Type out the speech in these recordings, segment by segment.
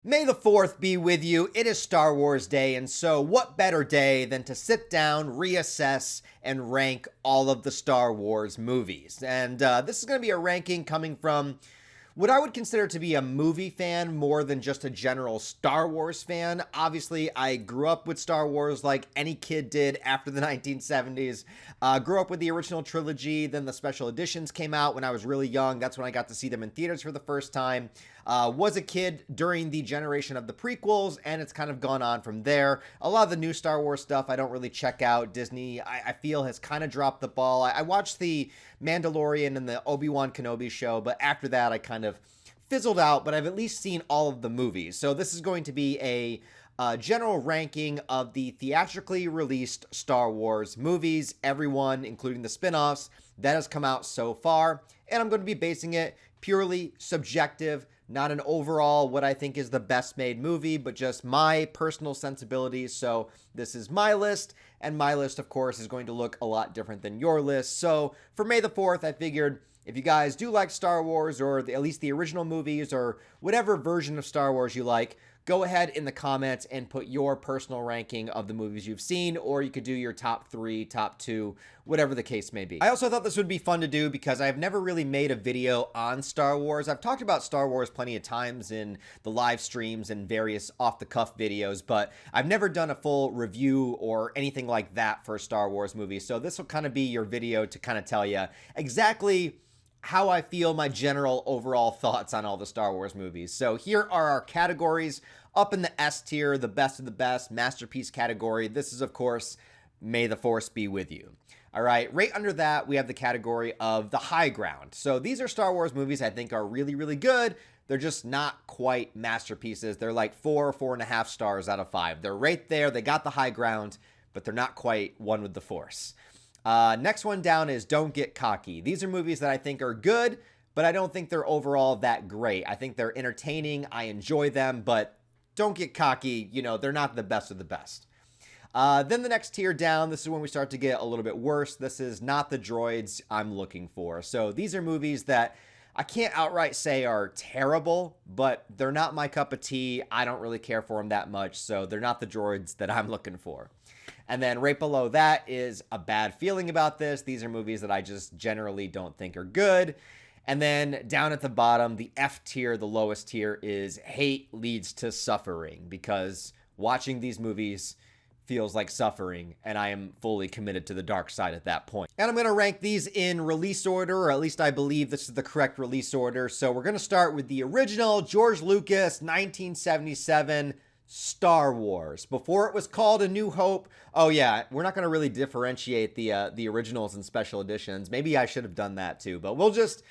May the 4th be with you. It is Star Wars Day, and so what better day than to sit down, reassess, and rank all of the Star Wars movies. And this is going to be a ranking coming from what I would consider to be a movie fan more than just a general Star Wars fan. Obviously, I grew up with Star Wars like any kid did after the 1970s. Grew up with the original trilogy, then the special editions came out when I was really young. That's when I got to see them in theaters for the first time. Was a kid during the generation of the prequels, and it's kind of gone on from there. A lot of the new Star Wars stuff I don't really check out. Disney, I feel, has kind of dropped the ball. I watched the Mandalorian and the Obi-Wan Kenobi show, but after that I kind of fizzled out, but I've at least seen all of the movies. So this is going to be a general ranking of the theatrically released Star Wars movies, everyone, including the spin-offs, that has come out so far. And I'm going to be basing it purely subjective, not an overall what I think is the best made movie, but just my personal sensibilities. So this is my list, and my list, of course, is going to look a lot different than your list. So for May the 4th, I figured if you guys do like Star Wars, or at least the original movies, or whatever version of Star Wars you like, go ahead in the comments and put your personal ranking of the movies you've seen, or you could do your top 3, top 2, whatever the case may be. I also thought this would be fun to do because I've never really made a video on Star Wars. I've talked about Star Wars plenty of times in the live streams and various off-the-cuff videos, but I've never done a full review or anything like that for a Star Wars movie. So this will kind of be your video to kind of tell you exactly how I feel, my general overall thoughts on all the Star Wars movies. So here are our categories. Up in the S tier, the best of the best, masterpiece category. This is, of course, May the Force be with you. All right, right under that, we have the category of the high ground. So these are Star Wars movies I think are really, really good. They're just not quite masterpieces. They're like 4.5 stars out of 5. They're right there. They got the high ground, but they're not quite one with the Force. Next one down is Don't Get Cocky. These are movies that I think are good, but I don't think they're overall that great. I think they're entertaining. I enjoy them, but don't get cocky. You know, they're not the best of the best. Then the next tier down, this is when we start to get a little bit worse. This is not the droids I'm looking for. So these are movies that I can't outright say are terrible, but they're not my cup of tea. I don't really care for them that much, so they're not the droids that I'm looking for. And then right below that is A Bad Feeling About This. These are movies that I just generally don't think are good. And then down at the bottom, the F tier, the lowest tier, is Hate Leads to Suffering, because watching these movies feels like suffering, and I am fully committed to the dark side at that point. And I'm going to rank these in release order, or at least I believe this is the correct release order. So we're going to start with the original George Lucas 1977 Star Wars. Before it was called A New Hope. Oh yeah, we're not going to really differentiate the originals and special editions. Maybe I should have done that too, but we'll just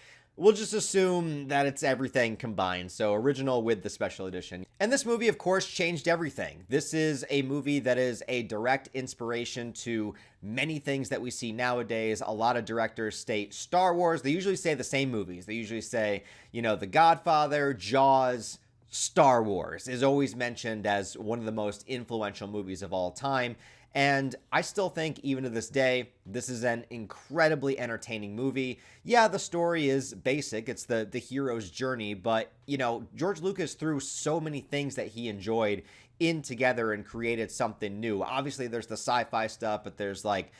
assume that it's everything combined. So original with the special edition. And this movie, of course, changed everything. This is a movie that is a direct inspiration to many things that we see nowadays. A lot of directors state Star Wars. They usually say the same movies. They usually say, you know, The Godfather, Jaws, Star Wars is always mentioned as one of the most influential movies of all time. And I still think, even to this day, this is an incredibly entertaining movie. Yeah, the story is basic. It's the hero's journey. But, you know, George Lucas threw so many things that he enjoyed in together and created something new. Obviously, there's the sci-fi stuff, but there's like,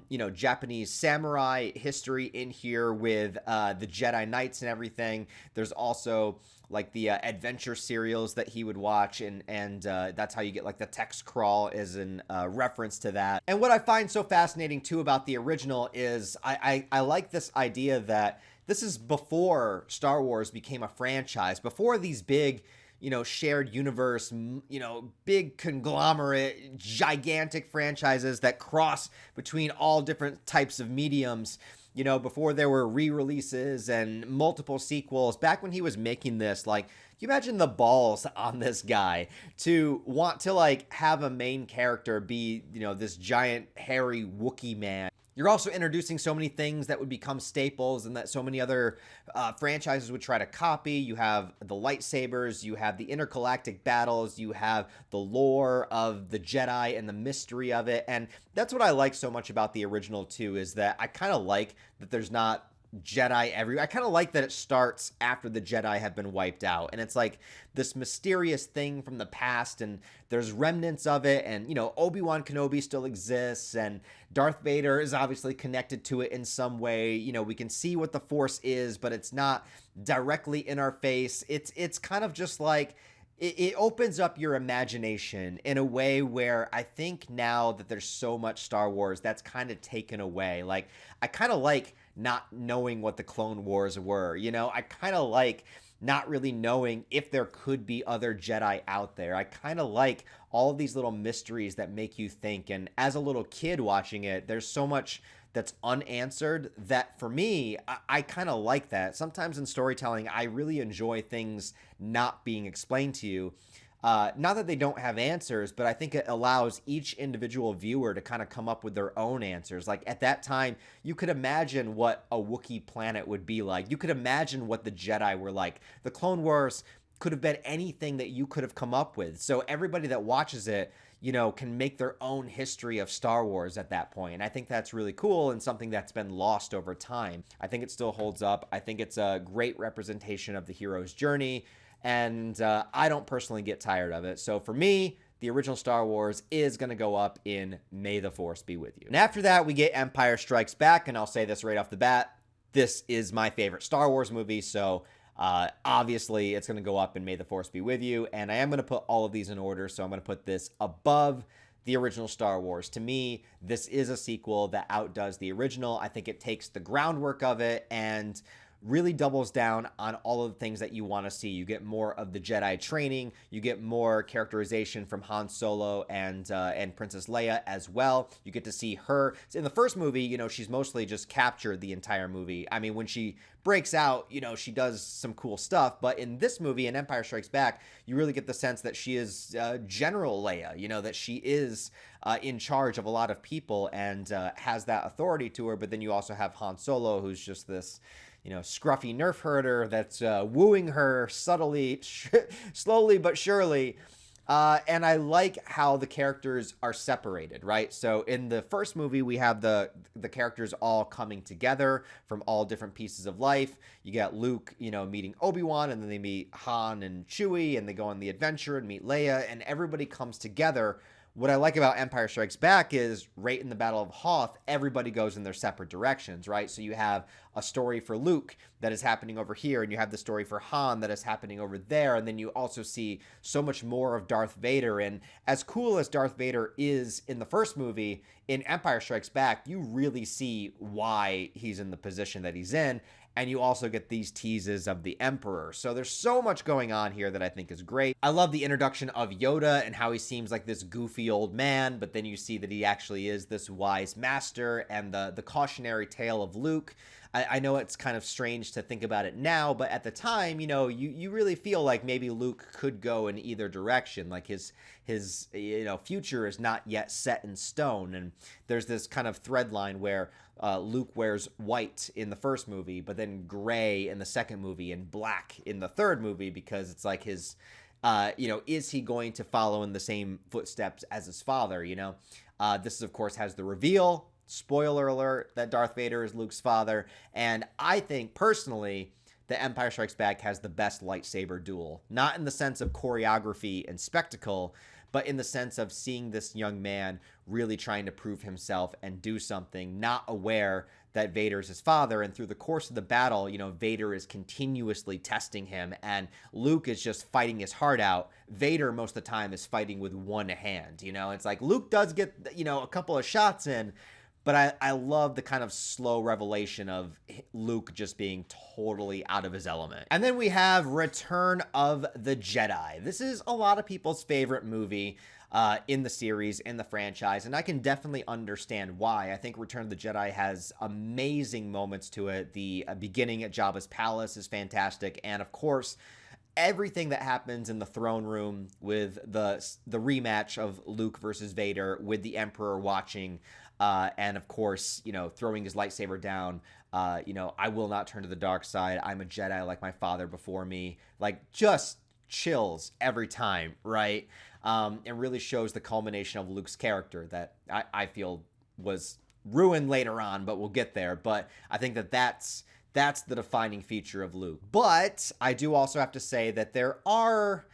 you know, Japanese samurai history in here with the Jedi Knights and everything. There's also like the adventure serials that he would watch, and that's how you get like the text crawl as an reference to that. And what I find so fascinating too about the original is I like this idea that this is before Star Wars became a franchise, before these big, you know, shared universe, you know, big conglomerate, gigantic franchises that cross between all different types of mediums. You know, before there were re-releases and multiple sequels, back when he was making this, like, you imagine the balls on this guy to want to, like, have a main character be, you know, this giant, hairy Wookiee man. You're also introducing so many things that would become staples and that so many other franchises would try to copy. You have the lightsabers, you have the intergalactic battles, you have the lore of the Jedi and the mystery of it. And that's what I like so much about the original too, is that I kind of like that there's not Jedi everywhere. I kind of like that it starts after the Jedi have been wiped out, and it's like this mysterious thing from the past, and there's remnants of it, and Obi-Wan Kenobi still exists, and Darth Vader is obviously connected to it in some way. We can see what the Force is, but it's not directly in our face. It's kind of just like it opens up your imagination in a way where I think now that there's so much Star Wars, that's kind of taken away. Like, I kind of like not knowing what the Clone Wars were. I kind of like not really knowing if there could be other Jedi out there. I kind of like all of these little mysteries that make you think. And as a little kid watching it, there's so much that's unanswered that for me, I kind of like that. Sometimes in storytelling, I really enjoy things not being explained to you. Not that they don't have answers, but I think it allows each individual viewer to kind of come up with their own answers. Like at that time, you could imagine what a Wookiee planet would be like. You could imagine what the Jedi were like. The Clone Wars could have been anything that you could have come up with. So everybody that watches it, can make their own history of Star Wars at that point. And I think that's really cool and something that's been lost over time. I think it still holds up. I think it's a great representation of the hero's journey. And I don't personally get tired of it. So for me, the original Star Wars is going to go up in May the Force Be With You. And after that, we get Empire Strikes Back. And I'll say this right off the bat. This is my favorite Star Wars movie. So obviously, it's going to go up in May the Force Be With You. And I am going to put all of these in order. So I'm going to put this above the original Star Wars. To me, this is a sequel that outdoes the original. I think it takes the groundwork of it and really doubles down on all of the things that you want to see. You get more of the Jedi training. You get more characterization from Han Solo and Princess Leia as well. You get to see her. So in the first movie, she's mostly just captured the entire movie. I mean, when she breaks out, she does some cool stuff. But in this movie, in Empire Strikes Back, you really get the sense that she is General Leia, that she is in charge of a lot of people and has that authority to her. But then you also have Han Solo, who's just this scruffy nerf herder that's wooing her subtly, slowly but surely. And I like how the characters are separated, right? So in the first movie, we have the characters all coming together from all different pieces of life. You got Luke, meeting Obi-Wan, and then they meet Han and Chewie, and they go on the adventure and meet Leia, and everybody comes together. What I like about Empire Strikes Back is right in the Battle of Hoth, everybody goes in their separate directions, right? So you have a story for Luke that is happening over here, and you have the story for Han that is happening over there, and then you also see so much more of Darth Vader. And as cool as Darth Vader is in the first movie, in Empire Strikes Back, you really see why he's in the position that he's in. And you also get these teases of the Emperor. So there's so much going on here that I think is great. I love the introduction of Yoda and how he seems like this goofy old man, but then you see that he actually is this wise master, and the cautionary tale of Luke. I know it's kind of strange to think about it now, but at the time, you really feel like maybe Luke could go in either direction. Like his future is not yet set in stone. And there's this kind of thread line where Luke wears white in the first movie, but then gray in the second movie and black in the third movie, because it's like his, is he going to follow in the same footsteps as his father? This, of course, has the reveal. Spoiler alert, that Darth Vader is Luke's father. And I think personally that Empire Strikes Back has the best lightsaber duel. Not in the sense of choreography and spectacle, but in the sense of seeing this young man really trying to prove himself and do something, not aware that Vader's his father. And through the course of the battle, Vader is continuously testing him, and Luke is just fighting his heart out. Vader, most of the time, is fighting with one hand. It's like Luke does get, a couple of shots in, but I love the kind of slow revelation of Luke just being totally out of his element. And then we have Return of the Jedi. This is a lot of people's favorite movie in the series, in the franchise, and I can definitely understand why. I think Return of the Jedi has amazing moments to it. The beginning at Jabba's palace is fantastic, and of course, everything that happens in the throne room with the rematch of Luke versus Vader with the Emperor watching, and of course, throwing his lightsaber down, I will not turn to the dark side. I'm a Jedi like my father before me. Like, just chills every time, right? It really shows the culmination of Luke's character that I feel was ruined later on, but we'll get there. But I think that's That's the defining feature of Luke. But I do also have to say that there are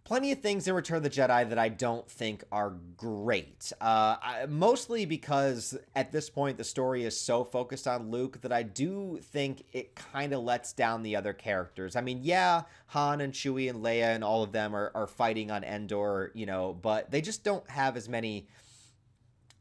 plenty of things in Return of the Jedi that I don't think are great. Mostly because at this point the story is so focused on Luke that I do think it kind of lets down the other characters. I mean, yeah, Han and Chewie and Leia and all of them are fighting on Endor, but they just don't have as many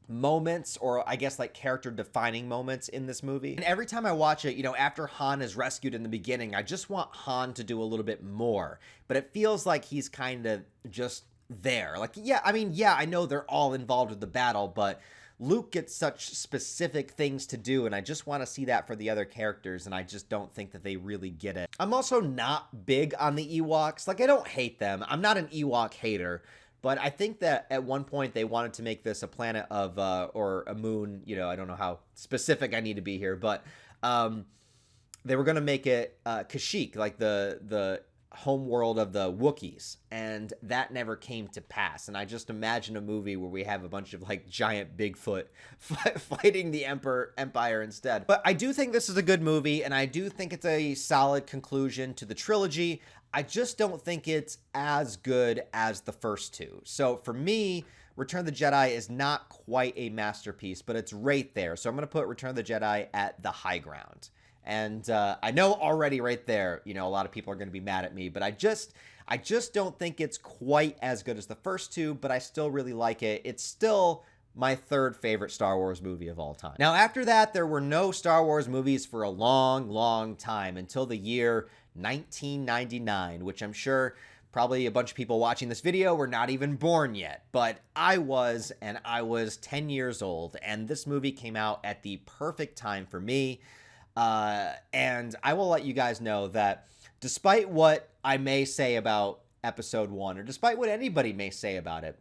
moments, or I guess like character defining moments in this movie. And every time I watch it, after Han is rescued in the beginning, I just want Han to do a little bit more, but it feels like he's kind of just there. Like, yeah, I know they're all involved with the battle, but Luke gets such specific things to do, and I just want to see that for the other characters, and I just don't think that they really get it. I'm also not big on the Ewoks. Like, I don't hate them. I'm not an Ewok hater. But I think that at one point they wanted to make this a planet of, or a moon, I don't know how specific I need to be here, but they were going to make it Kashyyyk, like the home world of the Wookiees, and that never came to pass. And I just imagine a movie where we have a bunch of like giant Bigfoot fighting the Empire instead. But I do think this is a good movie, and I do think it's a solid conclusion to the trilogy. I just don't think it's as good as the first two. So for me, Return of the Jedi is not quite a masterpiece, but it's right there. So I'm going to put Return of the Jedi at the high ground. And I know already right there, a lot of people are going to be mad at me, but I just don't think it's quite as good as the first two, but I still really like it. It's still my third favorite Star Wars movie of all time. Now, after that, there were no Star Wars movies for a long, long time until the year 1999, which I'm sure probably a bunch of people watching this video were not even born yet, but I was, and I was 10 years old, and this movie came out at the perfect time for me. And I will let you guys know that despite what I may say about episode 1, or despite what anybody may say about it,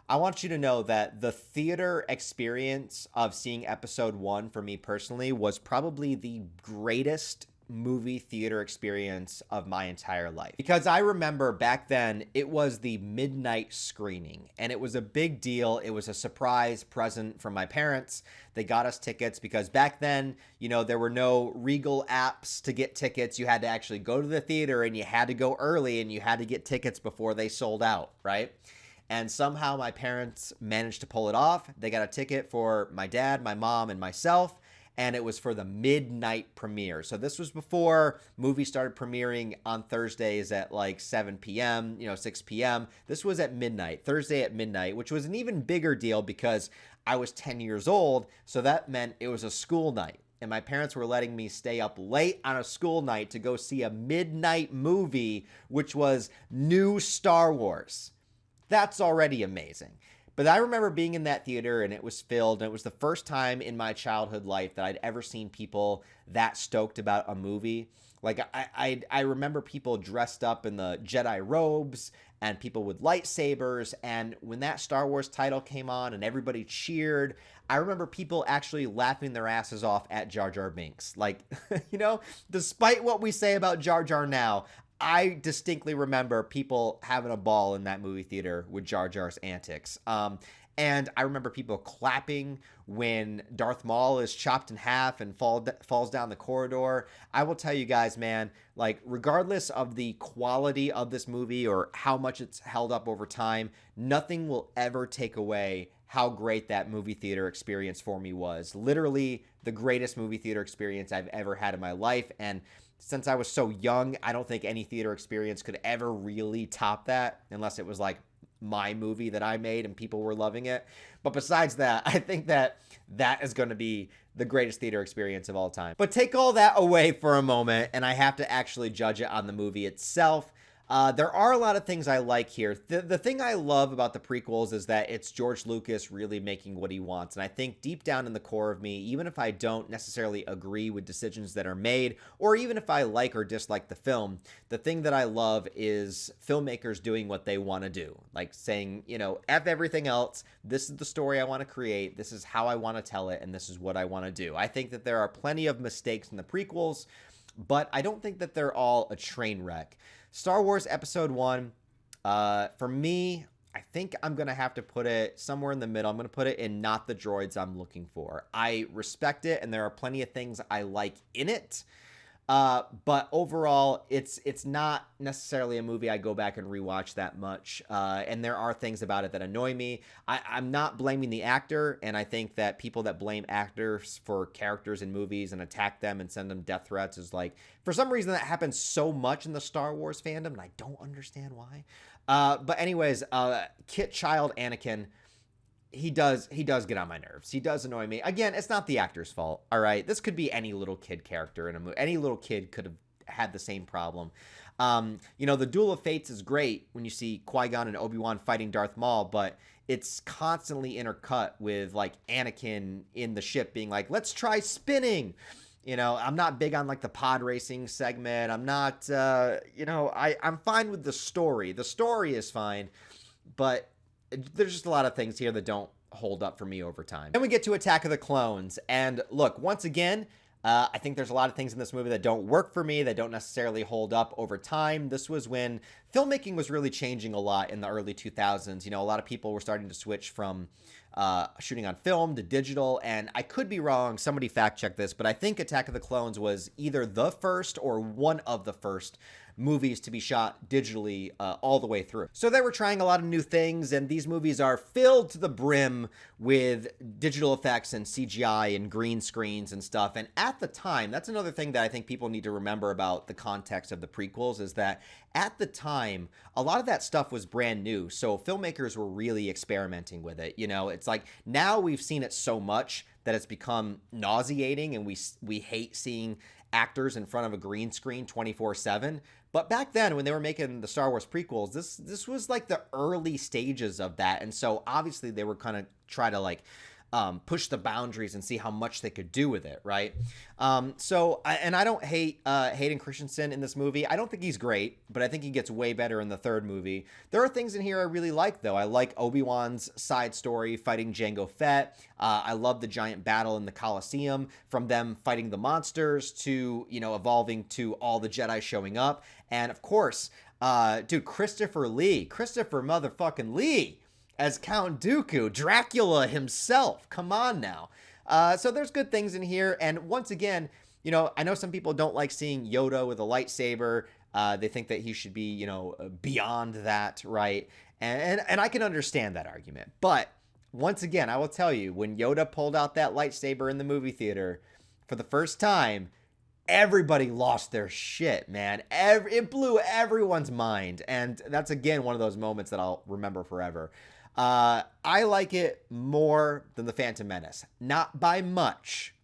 I want you to know that the theater experience of seeing episode 1 for me personally was probably the greatest movie theater experience of my entire life. Because I remember back then it was the midnight screening, and it was a big deal. It was a surprise present from my parents. They got us tickets because back then, there were no Regal apps to get tickets. You had to actually go to the theater, and you had to go early, and you had to get tickets before they sold out, right? And somehow my parents managed to pull it off. They got a ticket for my dad, my mom, and myself, and it was for the midnight premiere. So this was before movies started premiering on Thursdays at like 7 p.m., 6 p.m. This was at midnight, Thursday at midnight, which was an even bigger deal because I was 10 years old, so that meant it was a school night. And my parents were letting me stay up late on a school night to go see a midnight movie, which was new Star Wars. That's already amazing. But I remember being in that theater, and it was filled, and it was the first time in my childhood life that I'd ever seen people that stoked about a movie. Like, I remember people dressed up in the Jedi robes and people with lightsabers, and when that Star Wars title came on and everybody cheered, I remember people actually laughing their asses off at Jar Jar Binks. Like, despite what we say about Jar Jar now, I distinctly remember people having a ball in that movie theater with Jar Jar's antics. And I remember people clapping when Darth Maul is chopped in half and falls down the corridor. I will tell you guys, man, like, regardless of the quality of this movie or how much it's held up over time, nothing will ever take away how great that movie theater experience for me was. Literally the greatest movie theater experience I've ever had in my life. And since I was so young, I don't think any theater experience could ever really top that unless it was like my movie that I made and people were loving it. But besides that, I think that is going to be the greatest theater experience of all time. But take all that away for a moment, and I have to actually judge it on the movie itself. There are a lot of things I like here. The thing I love about the prequels is that it's George Lucas really making what he wants. And I think deep down in the core of me, even if I don't necessarily agree with decisions that are made, or even if I like or dislike the film, the thing that I love is filmmakers doing what they want to do. Like saying, F everything else. This is the story I want to create. This is how I want to tell it. And this is what I want to do. I think that there are plenty of mistakes in the prequels, but I don't think that they're all a train wreck. Star Wars Episode 1, for me, I think I'm going to have to put it somewhere in the middle. I'm going to put it in not the droids I'm looking for. I respect it, and there are plenty of things I like in it, But overall, it's not necessarily a movie I go back and rewatch that much. And there are things about it that annoy me. I'm not blaming the actor, and I think that people that blame actors for characters in movies and attack them and send them death threats is like, for some reason that happens so much in the Star Wars fandom, and I don't understand why. But anyways, Kit Child Anakin, he does get on my nerves. He does annoy me. Again, it's not the actor's fault. All right, this could be any little kid character in a movie. Any little kid could have had the same problem. The Duel of Fates is great when you see Qui-Gon and Obi-Wan fighting Darth Maul, but it's constantly intercut with like Anakin in the ship being like, "Let's try spinning." I'm not big on like the pod racing segment. I'm not, I'm fine with the story. The story is fine, but there's just a lot of things here that don't hold up for me over time. Then we get to Attack of the Clones. And look, once again, I think there's a lot of things in this movie that don't work for me, that don't necessarily hold up over time. This was when filmmaking was really changing a lot in the early 2000s. A lot of people were starting to switch from shooting on film to digital. And I could be wrong. Somebody fact check this, but I think Attack of the Clones was either the first or one of the first movies to be shot digitally all the way through. So they were trying a lot of new things, and these movies are filled to the brim with digital effects and CGI and green screens and stuff. And at the time, that's another thing that I think people need to remember about the context of the prequels, is that at the time, a lot of that stuff was brand new. So filmmakers were really experimenting with it. It's like now we've seen it so much that it's become nauseating, and we hate seeing actors in front of a green screen 24/7. But back then, when they were making the Star Wars prequels, this was like the early stages of that. And so obviously they were kind of try to like push the boundaries and see how much they could do with it, right? I don't hate Hayden Christensen in this movie. I don't think he's great, but I think he gets way better in the third movie. There are things in here I really like, though. I like Obi-Wan's side story fighting Jango Fett. I love the giant battle in the Colosseum, from them fighting the monsters to, evolving to all the Jedi showing up. And of course, Christopher motherfucking Lee as Count Dooku, Dracula himself. Come on now. So there's good things in here. And once again, I know some people don't like seeing Yoda with a lightsaber. They think that he should be, beyond that, right? And I can understand that argument. But once again, I will tell you, when Yoda pulled out that lightsaber in the movie theater for the first time, everybody lost their shit, man. It blew everyone's mind. And that's, again, one of those moments that I'll remember forever. I like it more than The Phantom Menace. Not by much,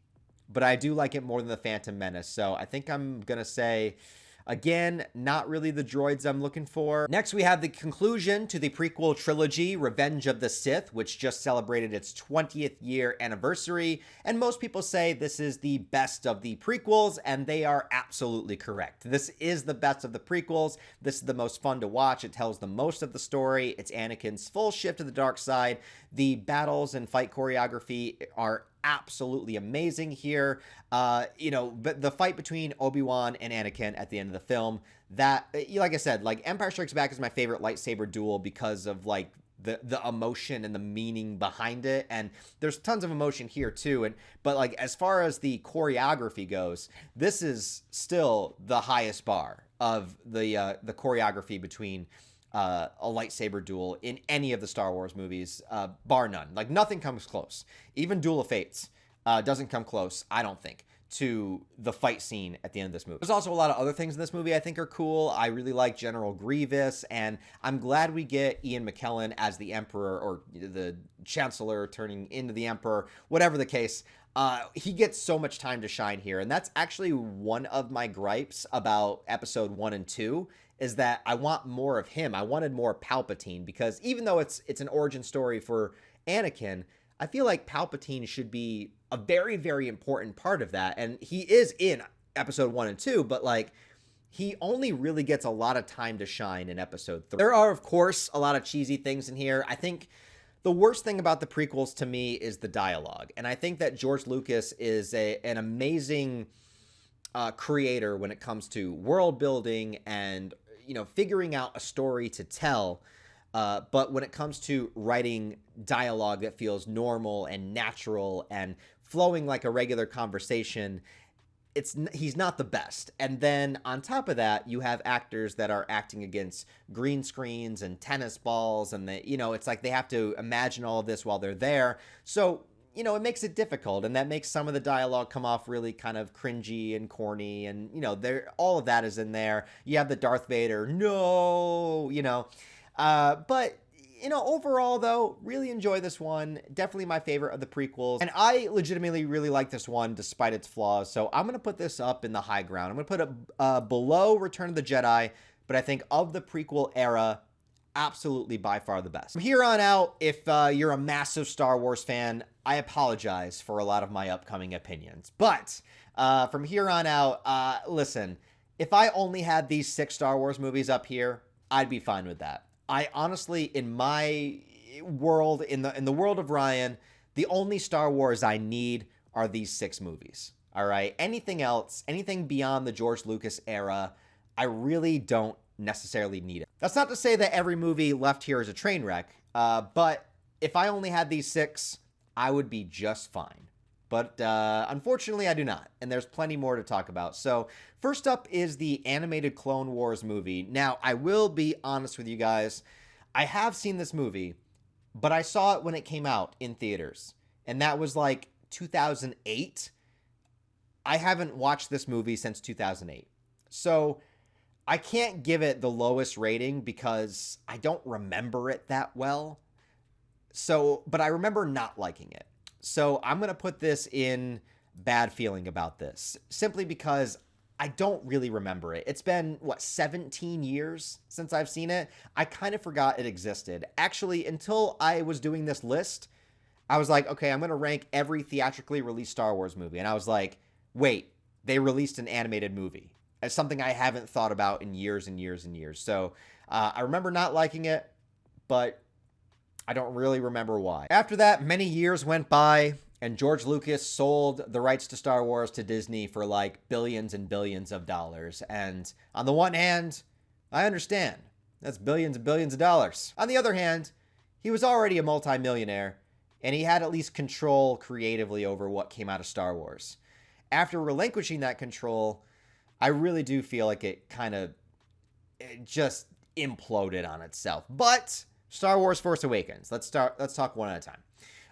but I do like it more than The Phantom Menace. So I think I'm going to say, again, not really the droids I'm looking for. Next, we have the conclusion to the prequel trilogy, Revenge of the Sith, which just celebrated its 20th year anniversary. And most people say this is the best of the prequels, and they are absolutely correct. This is the best of the prequels. This is the most fun to watch. It tells the most of the story. It's Anakin's full shift to the dark side. The battles and fight choreography are absolutely amazing here. But the fight between Obi-Wan and Anakin at the end of the film, that, like I said, like Empire Strikes Back is my favorite lightsaber duel because of like the emotion and the meaning behind it. And there's tons of emotion here too. But like, as far as the choreography goes, this is still the highest bar of the choreography between a lightsaber duel in any of the Star Wars movies, bar none. Like, nothing comes close. Even Duel of Fates doesn't come close, I don't think, to the fight scene at the end of this movie. There's also a lot of other things in this movie I think are cool. I really like General Grievous, and I'm glad we get Ian McKellen as the Emperor, or the Chancellor turning into the Emperor, whatever the case. He gets so much time to shine here, and that's actually one of my gripes about episode 1 and 2, is that I want more of him. I wanted more Palpatine, because even though it's an origin story for Anakin, I feel like Palpatine should be a very, very important part of that. And he is in episode 1 and 2, but like, he only really gets a lot of time to shine in episode 3. There are, of course, a lot of cheesy things in here. I think the worst thing about the prequels to me is the dialogue. And I think that George Lucas is an amazing creator when it comes to world building and, figuring out a story to tell. But when it comes to writing dialogue that feels normal and natural and flowing like a regular conversation, he's not the best. And then on top of that, you have actors that are acting against green screens and tennis balls, and it's like they have to imagine all of this while they're there. So it makes it difficult, and that makes some of the dialogue come off really kind of cringy and corny, and all of that is in there. You have the Darth Vader, no, but overall, though, really enjoy this one. Definitely my favorite of the prequels. And I legitimately really like this one despite its flaws. So I'm going to put this up in the high ground. I'm going to put it below Return of the Jedi. But I think of the prequel era, absolutely by far the best. From here on out, if you're a massive Star Wars fan, I apologize for a lot of my upcoming opinions. But from here on out, listen, if I only had these 6 Star Wars movies up here, I'd be fine with that. I honestly, in my world, in the world of Ryan, the only Star Wars I need are these 6 movies. All right. Anything else, anything beyond the George Lucas era, I really don't necessarily need it. That's not to say that every movie left here is a train wreck, but if I only had these 6, I would be just fine. But unfortunately, I do not, and there's plenty more to talk about. So first up is the animated Clone Wars movie. Now, I will be honest with you guys. I have seen this movie, but I saw it when it came out in theaters, and that was like 2008. I haven't watched this movie since 2008. So I can't give it the lowest rating because I don't remember it that well. But I remember not liking it. So I'm going to put this in bad feeling about this, simply because I don't really remember it. It's been, 17 years since I've seen it? I kind of forgot it existed. Actually, until I was doing this list, I was like, okay, I'm going to rank every theatrically released Star Wars movie. And I was like, wait, they released an animated movie. It's something I haven't thought about in years and years and years. So I remember not liking it, but I don't really remember why. After that, many years went by, and George Lucas sold the rights to Star Wars to Disney for like billions and billions of dollars. And on the one hand, I understand. That's billions and billions of dollars. On the other hand, he was already a multimillionaire, and he had at least control creatively over what came out of Star Wars. After relinquishing that control, I really do feel like it just imploded on itself. But Star Wars Force Awakens. Let's talk one at a time.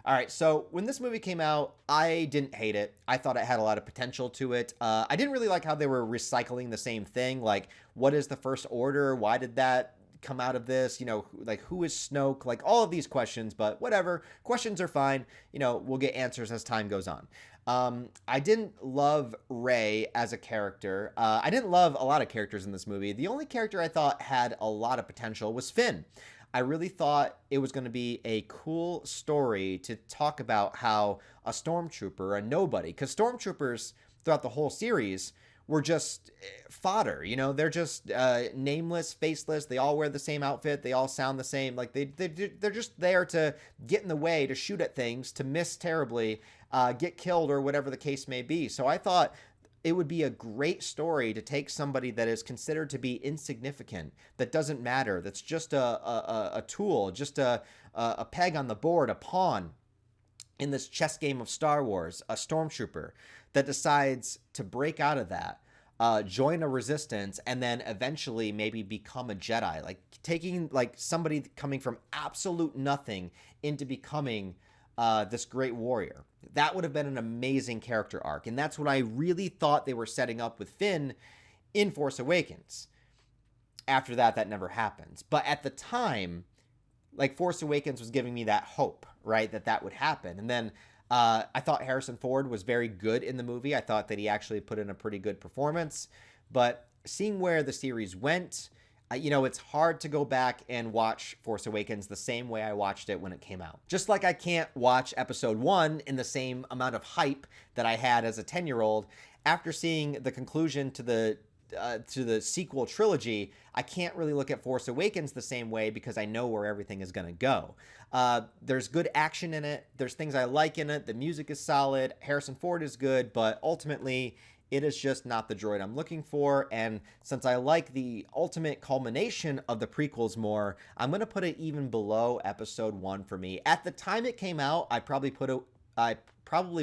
All right, so when this movie came out, I didn't hate it. I thought it had a lot of potential to it. I didn't really like how they were recycling the same thing. Like, what is the First Order? Why did that come out of this? Like, who is Snoke? Like, all of these questions, but whatever. Questions are fine. We'll get answers as time goes on. I didn't love Rey as a character. I didn't love a lot of characters in this movie. The only character I thought had a lot of potential was Finn. I really thought it was going to be a cool story to talk about how a stormtrooper, a nobody, because stormtroopers throughout the whole series were just fodder. They're just nameless, faceless. They all wear the same outfit. They all sound the same. Like they're just there to get in the way, to shoot at things, to miss terribly, get killed, or whatever the case may be. So I thought it would be a great story to take somebody that is considered to be insignificant, that doesn't matter, that's just a tool, just a peg on the board, a pawn in this chess game of Star Wars, a stormtrooper that decides to break out of that, join a resistance, and then eventually maybe become a Jedi. Like taking like somebody coming from absolute nothing into becoming this great warrior. That would have been an amazing character arc. And that's what I really thought they were setting up with Finn in Force Awakens. After that, that never happens. But at the time, like Force Awakens was giving me that hope, right? That would happen. And then I thought Harrison Ford was very good in the movie. I thought that he actually put in a pretty good performance. But seeing where the series went, it's hard to go back and watch Force Awakens the same way I watched it when it came out. Just like I can't watch Episode 1 in the same amount of hype that I had as a 10-year-old. After seeing the conclusion to the sequel trilogy, I can't really look at Force Awakens the same way because I know where everything is going to go. There's good action in it. There's things I like in it. The music is solid. Harrison Ford is good, but ultimately it is just not the droid I'm looking for. And since I like the ultimate culmination of the prequels more, I'm going to put it even below Episode 1 for me. At the time it came out, I probably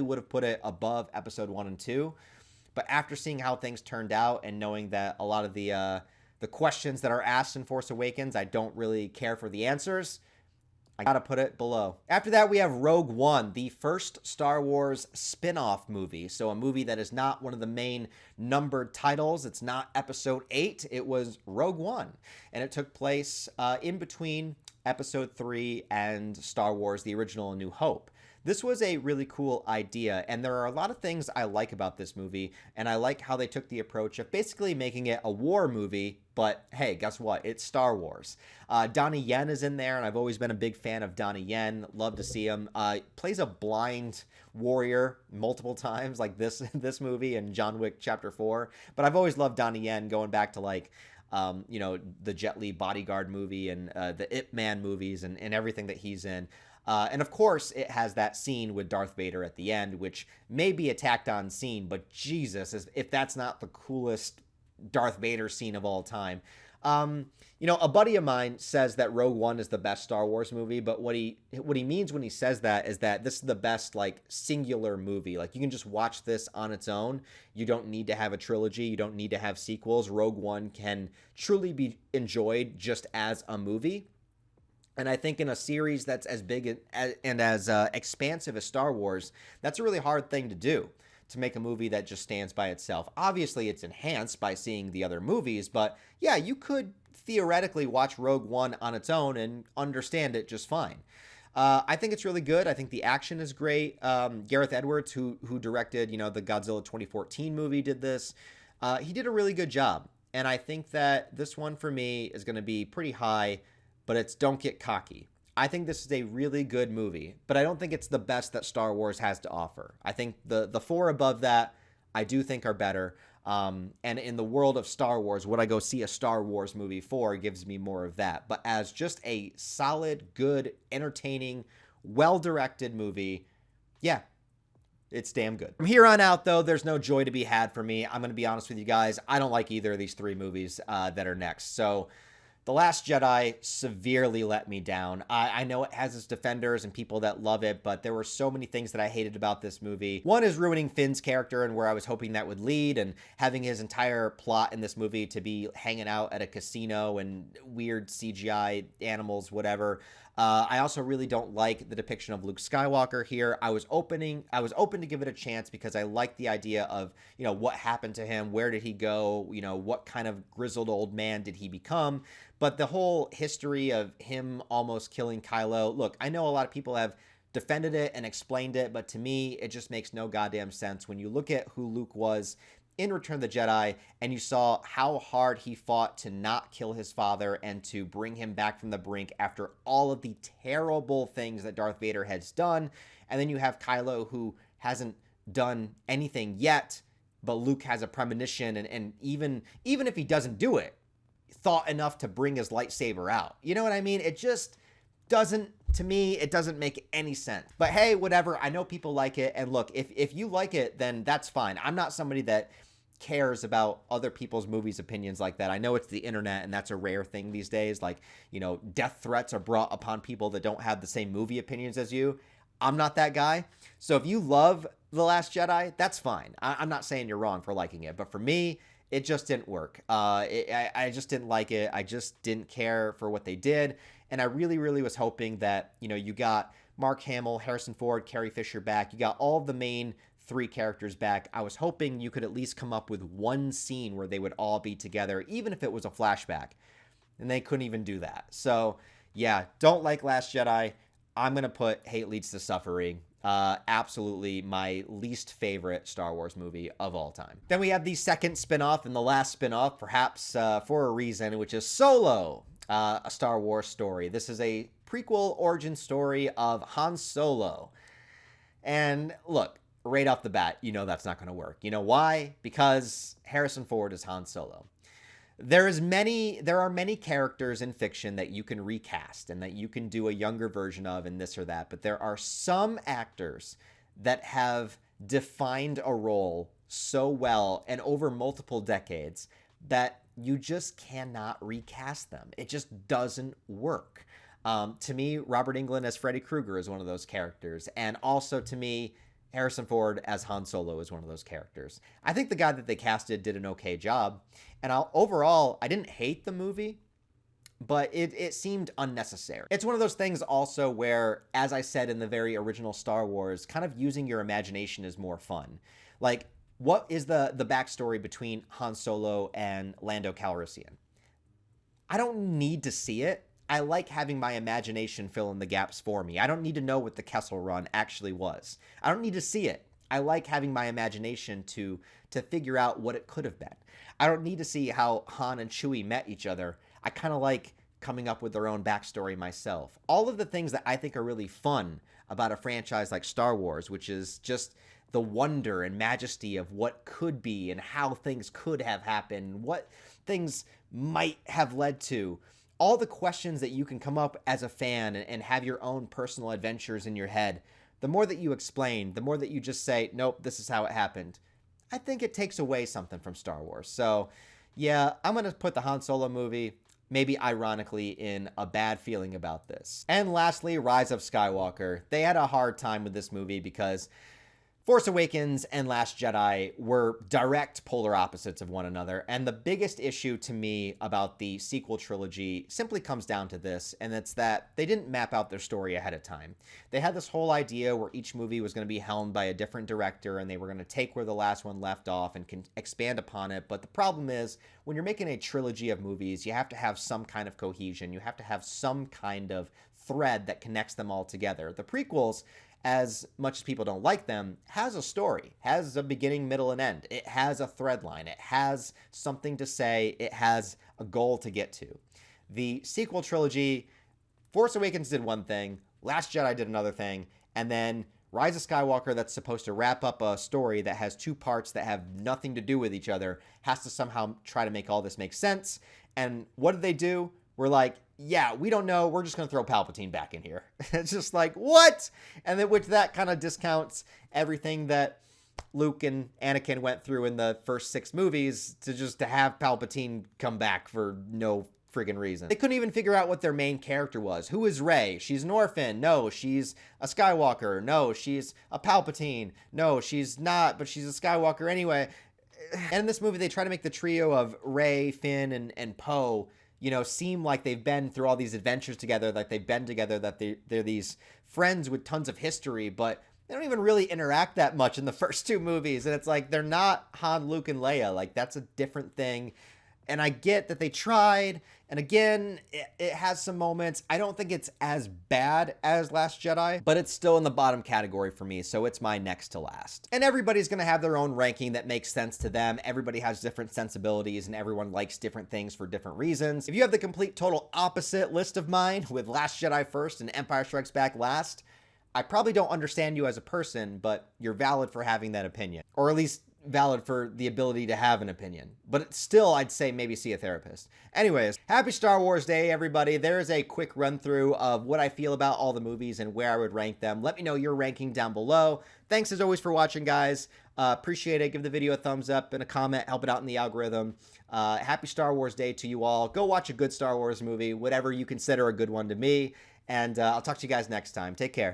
would have put it above Episode 1 and 2. But after seeing how things turned out and knowing that a lot of the questions that are asked in Force Awakens, I don't really care for the answers, I gotta put it below. After that, we have Rogue One, the first Star Wars spin-off movie. So a movie that is not one of the main numbered titles. It's not Episode 8. It was Rogue One. And it took place in between Episode 3 and Star Wars, the original A New Hope. This was a really cool idea, and there are a lot of things I like about this movie, and I like how they took the approach of basically making it a war movie, but hey, guess what? It's Star Wars. Donnie Yen is in there, and I've always been a big fan of Donnie Yen. Love to see him. Plays a blind warrior multiple times, like this movie and John Wick Chapter 4, but I've always loved Donnie Yen, going back to like the Jet Li Bodyguard movie and the Ip Man movies and everything that he's in. And of course, it has that scene with Darth Vader at the end, which may be a tacked on scene, but Jesus, if that's not the coolest Darth Vader scene of all time. A buddy of mine says that Rogue One is the best Star Wars movie, but what he means when he says that is that this is the best, like, singular movie. Like, you can just watch this on its own. You don't need to have a trilogy. You don't need to have sequels. Rogue One can truly be enjoyed just as a movie. And I think in a series that's as big and as expansive as Star Wars, that's a really hard thing to do, to make a movie that just stands by itself. Obviously, it's enhanced by seeing the other movies, but yeah, you could theoretically watch Rogue One on its own and understand it just fine. I think it's really good. I think the action is great. Gareth Edwards, who directed, the Godzilla 2014 movie, did this. He did a really good job. And I think that this one for me is going to be pretty high, but it's don't get cocky. I think this is a really good movie, but I don't think it's the best that Star Wars has to offer. I think the four above that, I do think are better. And in the world of Star Wars, what I go see a Star Wars movie for gives me more of that. But as just a solid, good, entertaining, well-directed movie, yeah, it's damn good. From here on out, though, there's no joy to be had for me. I'm going to be honest with you guys. I don't like either of these three movies that are next. So The Last Jedi severely let me down. I know it has its defenders and people that love it, but there were so many things that I hated about this movie. One is ruining Finn's character and where I was hoping that would lead, and having his entire plot in this movie to be hanging out at a casino and weird CGI animals, whatever. I also really don't like the depiction of Luke Skywalker here. I was open to give it a chance because I like the idea of, what happened to him, where did he go, what kind of grizzled old man did he become. But the whole history of him almost killing Kylo, look, I know a lot of people have defended it and explained it, but to me, it just makes no goddamn sense when you look at who Luke was in Return of the Jedi, and you saw how hard he fought to not kill his father and to bring him back from the brink after all of the terrible things that Darth Vader has done. And then you have Kylo, who hasn't done anything yet, but Luke has a premonition, and even if he doesn't do it, thought enough to bring his lightsaber out. You know what I mean? It just doesn't, to me, it doesn't make any sense. But hey, whatever. I know people like it, and look, if you like it, then that's fine. I'm not somebody that cares about other people's movies' opinions like that. I know it's the internet, and that's a rare thing these days. Like, death threats are brought upon people that don't have the same movie opinions as you. I'm not that guy. So if you love The Last Jedi, that's fine. I'm not saying you're wrong for liking it, but for me, it just didn't work. I just didn't like it. I just didn't care for what they did. And I really, really was hoping that, you got Mark Hamill, Harrison Ford, Carrie Fisher back. You got all of the main three characters back. I was hoping you could at least come up with one scene where they would all be together, even if it was a flashback. And they couldn't even do that. So, yeah, don't like Last Jedi. I'm going to put Hate Leads to Suffering. Absolutely my least favorite Star Wars movie of all time. Then we have the second spinoff and the last spinoff, perhaps for a reason, which is Solo, a Star Wars story. This is a prequel origin story of Han Solo. And look, right off the bat, that's not going to work. You know why? Because Harrison Ford is Han Solo. There are many characters in fiction that you can recast and that you can do a younger version of and this or that, but there are some actors that have defined a role so well and over multiple decades that you just cannot recast them. It just doesn't work. To me, Robert Englund as Freddy Krueger is one of those characters, and also to me, Harrison Ford as Han Solo is one of those characters. I think the guy that they casted did an okay job. And overall, I didn't hate the movie, but it seemed unnecessary. It's one of those things also where, as I said in the very original Star Wars, kind of using your imagination is more fun. Like, what is the backstory between Han Solo and Lando Calrissian? I don't need to see it. I like having my imagination fill in the gaps for me. I don't need to know what the Kessel Run actually was. I don't need to see it. I like having my imagination to figure out what it could have been. I don't need to see how Han and Chewie met each other. I kind of like coming up with their own backstory myself. All of the things that I think are really fun about a franchise like Star Wars, which is just the wonder and majesty of what could be and how things could have happened, what things might have led to. All the questions that you can come up as a fan and have your own personal adventures in your head, the more that you explain, the more that you just say, nope, this is how it happened, I think it takes away something from Star Wars. So, yeah, I'm going to put the Han Solo movie, maybe ironically, in a bad feeling about this. And lastly, Rise of Skywalker. They had a hard time with this movie because Force Awakens and Last Jedi were direct polar opposites of one another, and the biggest issue to me about the sequel trilogy simply comes down to this, and it's that they didn't map out their story ahead of time. They had this whole idea where each movie was going to be helmed by a different director, and they were going to take where the last one left off and can expand upon it, but the problem is, when you're making a trilogy of movies, you have to have some kind of cohesion, you have to have some kind of thread that connects them all together. The prequels, as much as people don't like them, has a story, has a beginning, middle, and end. It has a thread line. It has something to say. It has a goal to get to. The sequel trilogy, Force Awakens did one thing, Last Jedi did another thing, and then Rise of Skywalker, that's supposed to wrap up a story that has two parts that have nothing to do with each other, has to somehow try to make all this make sense. And what did they do? We're like, yeah, we don't know. We're just going to throw Palpatine back in here. It's just like, what? And then which that kind of discounts everything that Luke and Anakin went through in the first 6 movies to have Palpatine come back for no friggin' reason. They couldn't even figure out what their main character was. Who is Rey? She's an orphan. No, she's a Skywalker. No, she's a Palpatine. No, she's not, but she's a Skywalker anyway. And in this movie, they try to make the trio of Rey, Finn, and Poe, you know, seem like they've been through all these adventures together, like they've been together, that they're these friends with tons of history, but they don't even really interact that much in the first 2 movies. And it's like, they're not Han, Luke, and Leia. Like, that's a different thing. And I get that they tried. And again, it has some moments. I don't think it's as bad as Last Jedi, but it's still in the bottom category for me. So it's my next to last. And everybody's going to have their own ranking that makes sense to them. Everybody has different sensibilities and everyone likes different things for different reasons. If you have the complete total opposite list of mine with Last Jedi first and Empire Strikes Back last, I probably don't understand you as a person, but you're valid for having that opinion. Or at least valid for the ability to have an opinion. But still, I'd say maybe see a therapist. Anyways, happy Star Wars Day, everybody. There's a quick run through of what I feel about all the movies and where I would rank them. Let me know your ranking down below. Thanks as always for watching, guys. Appreciate it. Give the video a thumbs up and a comment. Help it out in the algorithm. Happy Star Wars Day to you all. Go watch a good Star Wars movie, whatever you consider a good one to me. And I'll talk to you guys next time. Take care.